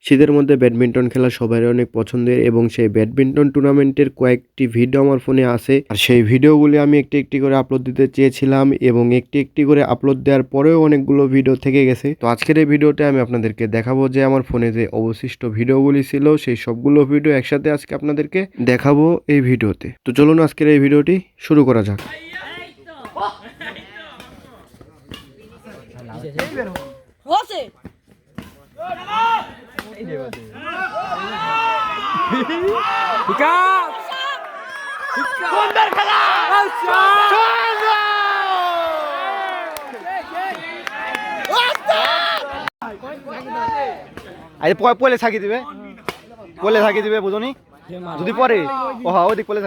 শীতের মধ্যে ব্যাডমিন্টন খেলা সবারই অনেক পছন্দের এবং সেই ব্যাডমিন্টন টুর্নামেন্টের কয়েকটি ভিডিও আমার ফোনে আছে। আর সেই ভিডিওগুলি আমি একটি একটি করে আপলোড দিতে চেয়েছিলাম এবং একটি একটি করে আপলোড দেওয়ার পরেও অনেকগুলো ভিডিও থেকে গেছে। তো আজকের এই ভিডিওতে আমি আপনাদেরকে দেখাবো যে আমার ফোনে যে অবশিষ্ট ভিডিওগুলি ছিল সেই সবগুলো ভিডিও একসাথে আজকে আপনাদেরকে দেখাবো এই ভিডিওতে। তো চলুন আজকের এই ভিডিওটি শুরু করা যাক। সুন্দর খেলা পলে থাকি দিবে বুঝনি যদি পরে ওহা ওদিক পলে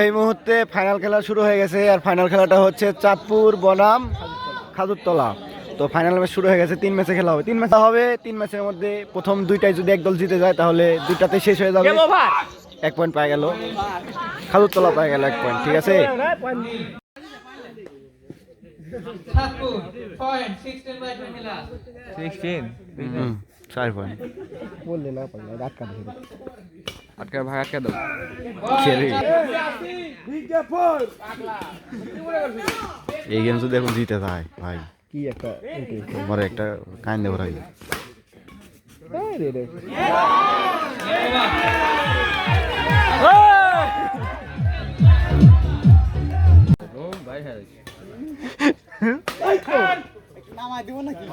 এই মুহূর্তে ফাইনাল খেলা শুরু হয়ে গেছে। আর ফাইনাল খেলাটা হচ্ছে চাঁদপুর বনাম খাজুরতলা। তো ফাইনাল ম্যাচ শুরু হয়ে গেছে। 3 ম্যাচে খেলা হবে। 3 ম্যাচ হবে। 3 ম্যাচের মধ্যে প্রথম দুইটাই যদি এক দল জিতে যায় তাহলে দুইটাতে শেষ হয়ে যাবে। 1 পয়েন্ট পায় গেল খাজুরতলা, পায় গেল 1 পয়েন্ট। ঠিক আছে, বললে না আটকা ভাই, আটকা দাও। এই গেম যদি এখন জিতে যায় ভাই, কি একটা আমার একটা কান্দে ভরাই। নামাই দিব নাকি?